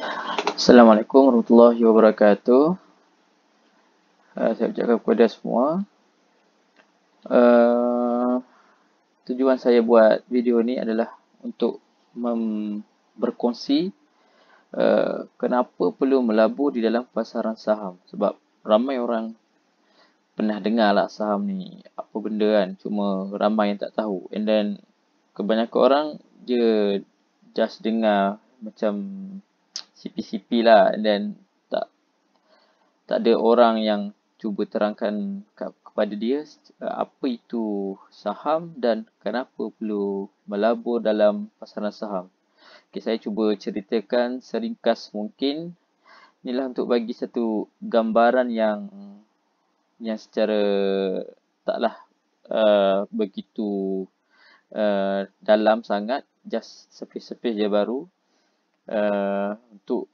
Assalamualaikum warahmatullahi wabarakatuh. Saya ucapkan kepada semua. Tujuan saya buat video ni adalah untuk berkongsi kenapa perlu melabur di dalam pasaran saham. Sebab ramai orang pernah dengar lah saham ni apa benda kan. Cuma ramai yang tak tahu. And then kebanyakan orang dia just dengar macam CP-CP lah. And then tak ada orang yang cuba terangkan kepada dia apa itu saham dan kenapa perlu melabur dalam pasaran saham. Okay, saya cuba ceritakan seringkas mungkin. Inilah untuk bagi satu gambaran yang secara taklah begitu dalam sangat. Just sepih-sepih je baru. Untuk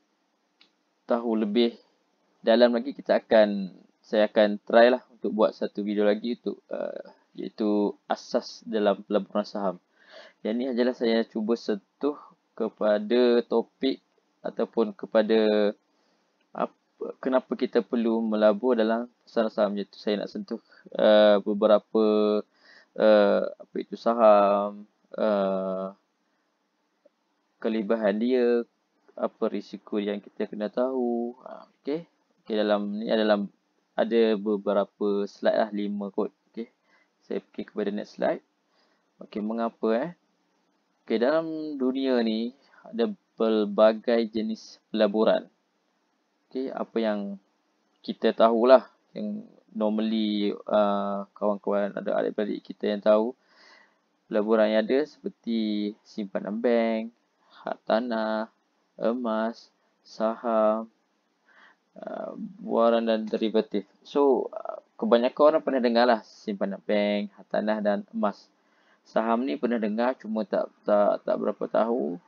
tahu lebih dalam lagi saya akan try lah untuk buat satu video lagi untuk iaitu asas dalam pelaburan saham. Yang ni adalah saya cuba sentuh kepada topik ataupun kepada kenapa kita perlu melabur dalam pasaran saham. Iaitu saya nak sentuh beberapa apa itu saham, kelebihan dia, apa risiko yang kita kena tahu. Okey, dalam ni ada beberapa slide lah, 5 kot. Okey, saya pergi kepada next slide. Okey, mengapa Okey, dalam dunia ni ada pelbagai jenis pelaburan. Okey, apa yang kita tahulah, yang normally kawan-kawan ada adik-beradik kita yang tahu pelaburan yang ada seperti simpanan bank, hak tanah, emas, saham, waran dan derivatif. So, kebanyakan orang pernah dengar lah simpanan bank, hartanah dan emas. Saham ni pernah dengar cuma tak berapa tahu.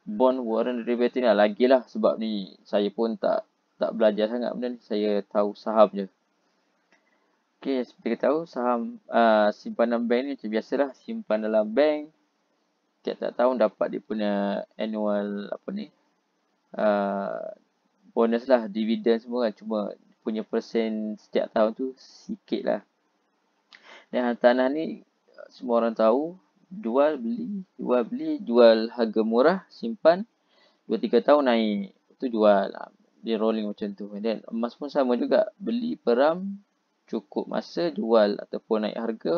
Bond, waran, derivatif ni lagi lah, sebab ni saya pun tak belajar sangat benda ni. Saya tahu saham je. Okey, seperti kita tahu saham simpanan bank ni macam biasalah, simpan dalam bank. Tiap-tiap tahun dapat dia punya annual bonus lah, dividen semua kan. Cuma punya persen setiap tahun tu sikit lah. Dan hartanah ni semua orang tahu, jual beli, jual harga murah, simpan 2-3 tahun naik, tu jual. Dia rolling macam tu. Dan emas pun sama juga, beli peram, cukup masa jual ataupun naik harga,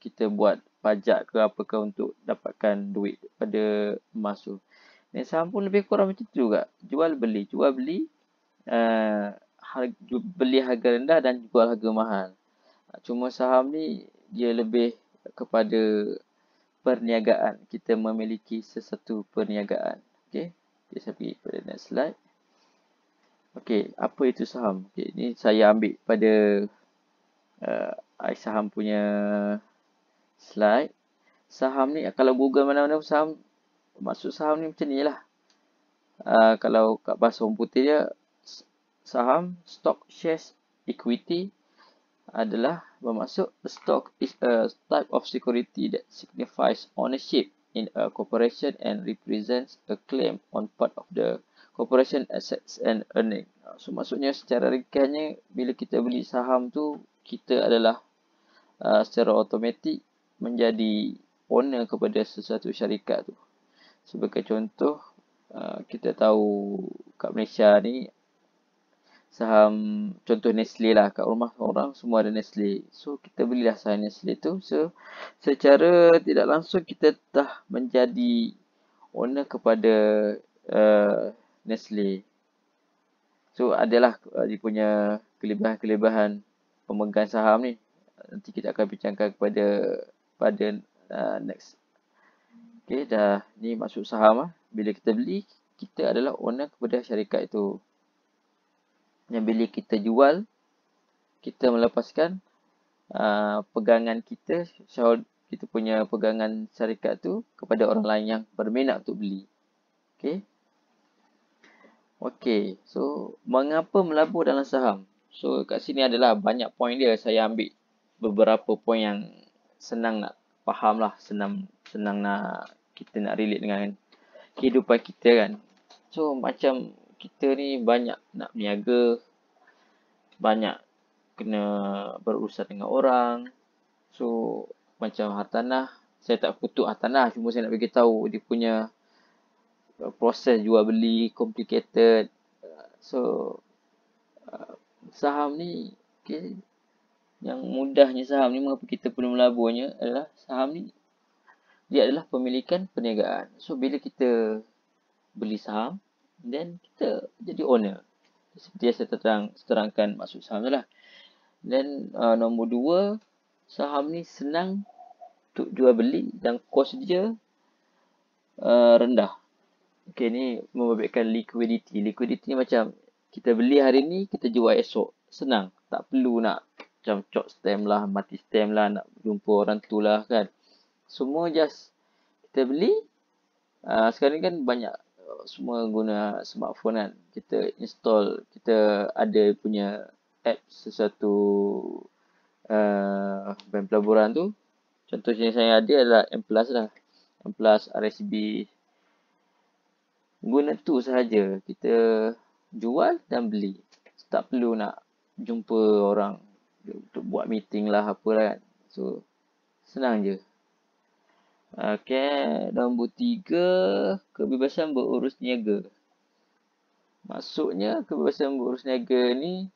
kita buat pajak ke apakah untuk dapatkan duit pada emas tu. Dan saham pun lebih kurang macam tu juga. Jual beli, beli harga rendah dan jual harga mahal. Cuma saham ni dia lebih kepada perniagaan. Kita memiliki sesuatu perniagaan. Okey, saya pergi pada next slide. Okey, apa itu saham? Okey, ni saya ambil pada iSaham punya slide. Saham ni kalau Google mana-mana saham, maksud saham ni macam ni lah. Kalau kat bahasa orang putih dia, saham, stock, shares, equity adalah bermaksud a stock is a type of security that signifies ownership in a corporation and represents a claim on part of the corporation assets and earning. So maksudnya secara ringkasnya, bila kita beli saham tu, kita adalah secara automatik menjadi owner kepada sesuatu syarikat tu. Sebagai contoh, kita tahu kat Malaysia ni saham, contoh Nestle lah, kat rumah orang semua ada Nestle. So kita belilah saham Nestle tu. So secara tidak langsung kita dah menjadi owner kepada Nestle. So adalah dia punya kelebihan-kelebihan pemegang saham ni. Nanti kita akan bincangkan pada next. Okey, dah ni masuk saham lah. Bila kita beli, kita adalah owner kepada syarikat itu. Yang bila kita jual, kita melepaskan pegangan kita punya pegangan syarikat tu kepada orang lain yang berminat untuk beli. Okey, so mengapa melabur dalam saham? So kat sini adalah banyak poin dia. Saya ambil beberapa poin yang senang nak faham lah, senang nak kita nak relate dengan kehidupan kita kan. So macam kita ni banyak nak berniaga, banyak kena berurusan dengan orang. So macam hartanah, saya tak kutuk hartanah, cuma saya nak bagi tahu dia punya proses jual beli complicated. So saham ni, okay, yang mudahnya saham ni, mengapa kita perlu melaburnya adalah saham ni dia adalah pemilikan perniagaan. So bila kita beli saham, then kita jadi owner. Seperti yang saya terangkan maksud saham tu lah. Then nombor 2, saham ni senang untuk jual beli dan kos dia rendah. Okay, ni membabitkan liquidity. Liquidity ni macam kita beli hari ni, kita jual esok. Senang. Tak perlu nak macam chop stamp lah, mati stamp lah, nak jumpa orang tu lah kan. Semua just kita beli. Sekarang ni kan banyak semua guna smartphone kan. Kita install, kita ada punya app sesuatu bank pelaburan tu. Contoh yang saya ada adalah M Plus lah. M Plus, RSB. Guna tu sahaja kita jual dan beli. Tak perlu nak jumpa orang untuk buat meeting lah apalah kan. So senang je. Okay, nombor 3, kebebasan berurus niaga. Maksudnya kebebasan berurus niaga ni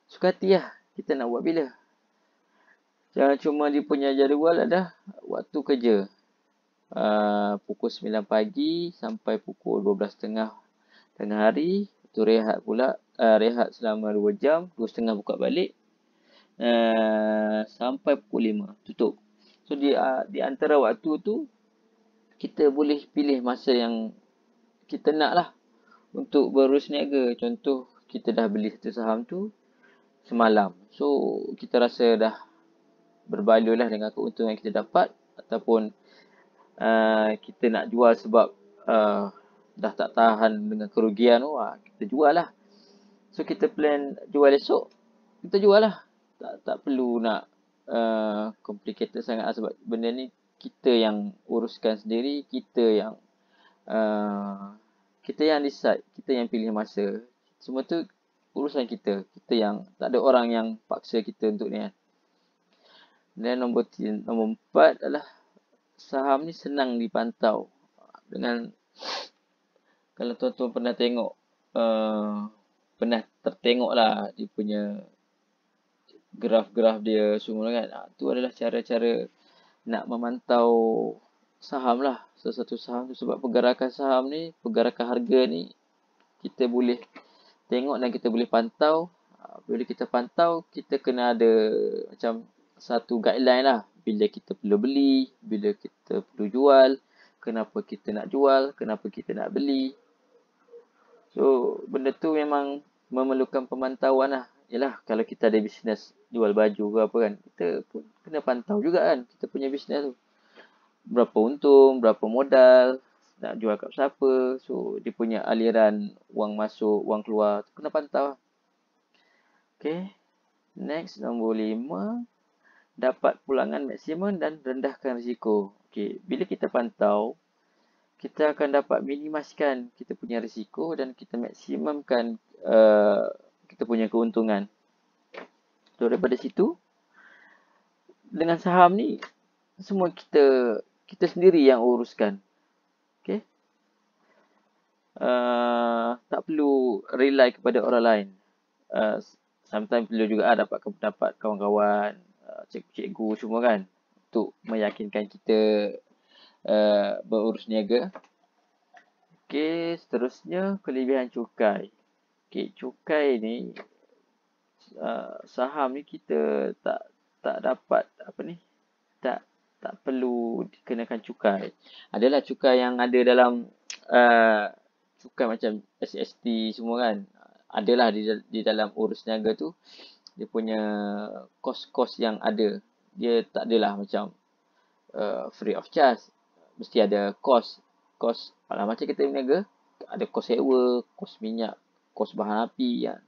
suka hati lah. Kita nak buat bila. Jangan cuma dia punya jadual ada waktu kerja. Pukul 9 pagi sampai pukul 12.30 tengah hari. Itu rehat pula. Rehat selama 2 jam. 2.30 buka balik. Sampai pukul 5 tutup. So di antara waktu tu kita boleh pilih masa yang kita nak lah untuk berurus niaga. Contoh kita dah beli satu saham tu semalam. So kita rasa dah berbaloi lah dengan keuntungan yang kita dapat, ataupun kita nak jual sebab dah tak tahan dengan kerugian tu, kita jual lah. So kita plan jual esok, kita jual lah. Tak perlu nak complicated sangat lah, sebab benda ni kita yang uruskan sendiri, kita yang decide, kita yang pilih masa. Semua tu urusan kita. Kita yang, tak ada orang yang paksa kita untuk ni kan. Dan nombor 4 adalah saham ni senang dipantau. Dengan, kalau tuan-tuan pernah tengok, pernah tertengok lah dia punya graf-graf dia semua kan. Tu adalah cara-cara nak memantau saham lah. Sesuatu saham tu. Sebab pergerakan saham ni, pergerakan harga ni, kita boleh tengok dan kita boleh pantau. Bila kita pantau, kita kena ada macam satu guideline lah. Bila kita perlu beli, bila kita perlu jual, kenapa kita nak jual, kenapa kita nak beli. So, benda tu memang memerlukan pemantauan lah. Yalah, kalau kita ada bisnes jual baju ke apa kan, kita pun kena pantau juga kan kita punya bisnes tu. Berapa untung, berapa modal, nak jual kat siapa. So, dia punya aliran wang masuk, wang keluar, tu kena pantau lah. Okay. Next, nombor 5. Dapat pulangan maksimum dan rendahkan risiko. Okay. Bila kita pantau, kita akan dapat minimaskan kita punya risiko dan kita maksimumkan kita punya keuntungan. So, daripada situ, dengan saham ni, semua kita sendiri yang uruskan. Okay. Tak perlu rely kepada orang lain. Sometimes perlu juga dapat pendapat kawan-kawan, cikgu semua kan, untuk meyakinkan kita berurus niaga. Okey, seterusnya kelebihan cukai. Okey, cukai ni saham ni kita tak dapat tak perlu dikenakan cukai. Adalah cukai yang ada dalam cukai macam SST semua kan. Adalah di dalam urus niaga tu, dia punya kos-kos yang ada. Dia tak adalah macam free of charge. Mesti ada kos. Macam kita berniaga, ada kos sewa, kos minyak, kos bahan api. Ya.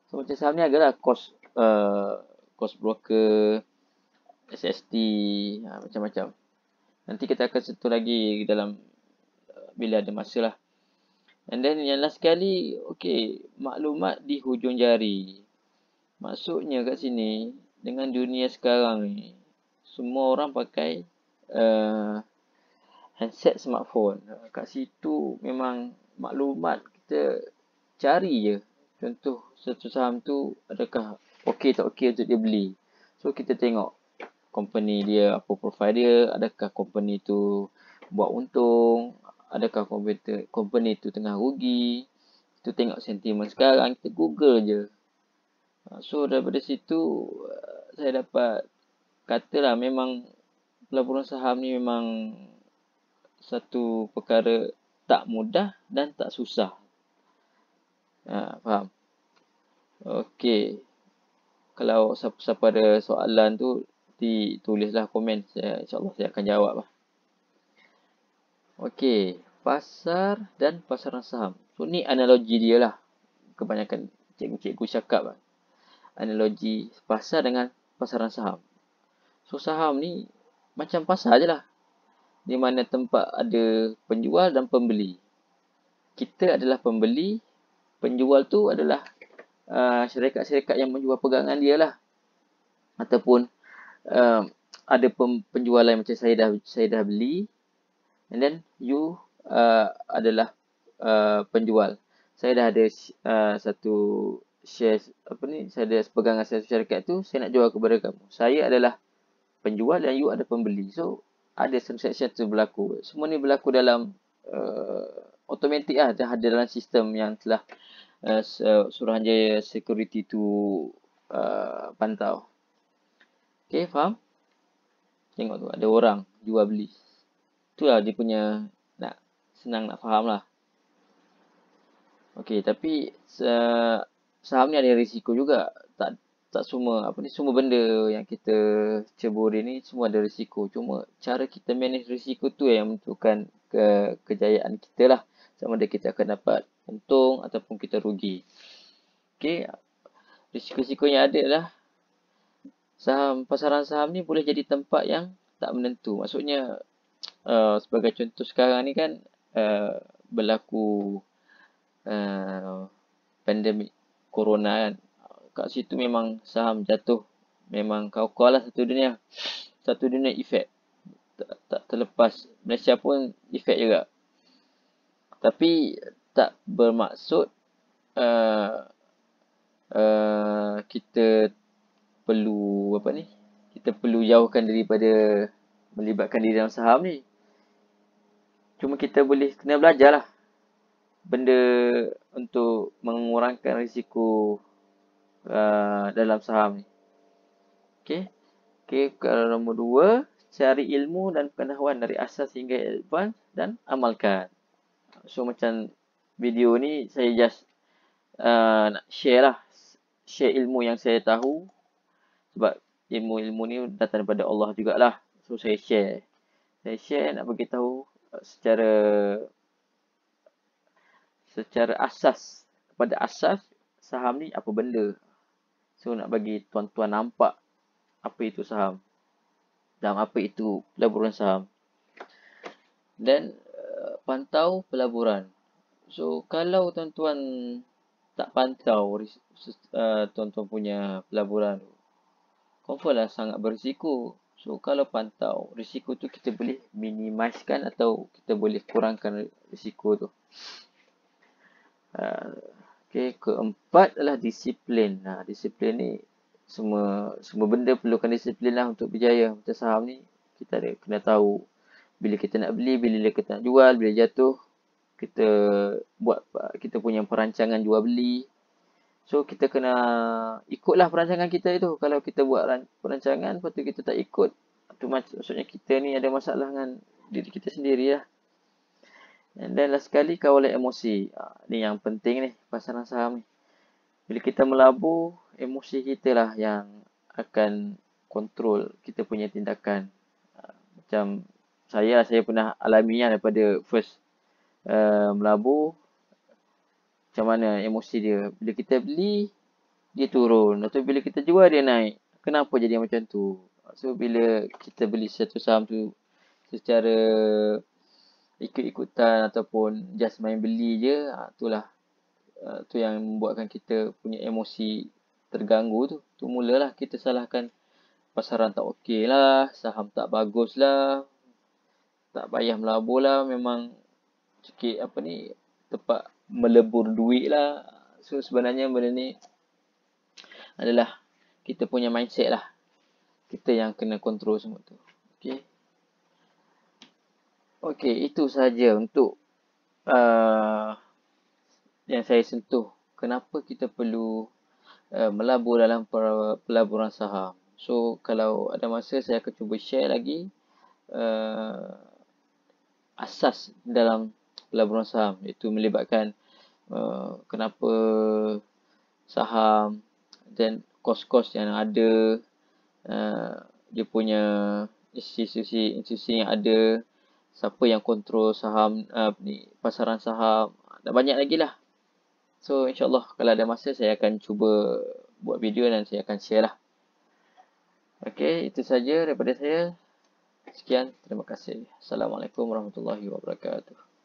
So macam saham ni agaklah kos broker, SST, macam-macam. Nanti kita akan sentuh lagi dalam bila ada masa lah. And then yang last sekali, okay, maklumat di hujung jari. Maksudnya kat sini, dengan dunia sekarang ni, semua orang pakai handset smartphone. Kat situ memang maklumat kita cari je. Contoh satu saham tu adakah okey tak okey untuk dia beli. So kita tengok company dia, apa profile dia, adakah company tu buat untung, adakah company tu tengah rugi. Kita tengok sentimen sekarang, kita google je. So daripada situ saya dapat katalah memang pelaburan saham ni memang satu perkara tak mudah dan tak susah. Faham? Okey. Kalau siapa-siapa ada soalan tu, nanti tulislah komen. InsyaAllah saya akan jawab lah. Okey. Pasar dan pasaran saham. So, ni analogi dia lah. Kebanyakan cikgu-cikgu cakap lah. Analogi pasar dengan pasaran saham. So, saham ni macam pasar je lah. Di mana tempat ada penjual dan pembeli. Kita adalah pembeli, penjual tu adalah syarikat-syarikat yang menjual pegangan dia lah. Ataupun ada penjual lain macam saya dah beli, and then you adalah penjual. Saya dah ada satu share saya ada pegangan satu syarikat tu, saya nak jual kepada kamu. Saya adalah penjual dan you ada pembeli. So ada transaction tu berlaku. Semua ni berlaku dalam automatik lah, ada dalam sistem yang telah Suruhanjaya Security tu pantau. Okay, faham? Tengok tu, ada orang jual beli. Itulah dia punya senang nak faham lah. Okay, tapi saham ni ada risiko juga. Tak semua semua benda yang kita ceburi ni semua ada risiko. Cuma cara kita manage risiko tu yang menentukan kejayaan kita lah. Sama ada kita akan dapat untung ataupun kita rugi. Okay, risiko-risiko yang ada adalah pasaran saham ni boleh jadi tempat yang tak menentu. Maksudnya sebagai contoh sekarang ni kan berlaku pandemik corona kan. Kat situ memang saham jatuh. Memang kau lah satu dunia. Satu dunia efek. Tak terlepas. Malaysia pun efek juga. Tapi tak bermaksud kita perlu kita perlu jauhkan daripada melibatkan diri dalam saham ni. Cuma kita boleh kena belajar lah benda untuk mengurangkan risiko dalam saham ni. Okay, kalau nombor 2, cari ilmu dan pengetahuan dari asas hingga advance dan amalkan. So macam video ni saya just nak share ilmu yang saya tahu, sebab ilmu-ilmu ni datang daripada Allah jugalah. So saya share nak bagi tahu secara asas, pada asas saham ni apa benda. So nak bagi tuan-tuan nampak apa itu saham dan apa itu pelaburan saham. Dan pantau pelaburan. So kalau tuan-tuan tak pantau tuan-tuan punya pelaburan, confirm lah sangat berisiko. So kalau pantau risiko tu, kita boleh minimizekan atau kita boleh kurangkan risiko tu. Okay, keempat adalah disiplin. Disiplin ni semua benda perlukan disiplin lah untuk berjaya. Macam saham ni, kita kena tahu bila kita nak beli, bila kita nak jual, bila jatuh, kita buat kita punya perancangan jual beli. So kita kena ikutlah perancangan kita itu. Kalau kita buat perancangan, lepas tu kita tak ikut, tu maksudnya kita ni ada masalah dengan diri kita sendiri lah. Dan last sekali, kawal emosi. Ni yang penting ni, pasaran saham ni. Bila kita melabur, emosi kita lah yang akan kontrol kita punya tindakan. Macam saya pernah alaminya daripada first melabur. Macam mana emosi dia. Bila kita beli, dia turun. Atau bila kita jual, dia naik. Kenapa jadi macam tu? So bila kita beli satu saham tu secara ikut-ikutan ataupun just main beli je, itulah tu yang membuatkan kita punya emosi terganggu tu. Tu mulalah kita salahkan pasaran tak okey lah, saham tak bagus lah, tak payah melabur lah, memang sikit apa ni, tempat melebur duit lah. So sebenarnya benda ni adalah kita punya mindset lah. Kita yang kena kontrol semua tu. Okay. Okay, itu saja untuk yang saya sentuh. Kenapa kita perlu melabur dalam pelaburan saham. So, kalau ada masa saya akan cuba share lagi asas dalam pelaburan saham. Iaitu melibatkan kenapa saham dan kos-kos yang ada, dia punya institusi yang ada, siapa yang kontrol saham, pasaran saham, dan banyak lagi lah. So insyaAllah kalau ada masa saya akan cuba buat video dan saya akan share lah. Okay, itu saja daripada saya. Sekian, terima kasih. Assalamualaikum warahmatullahi wabarakatuh.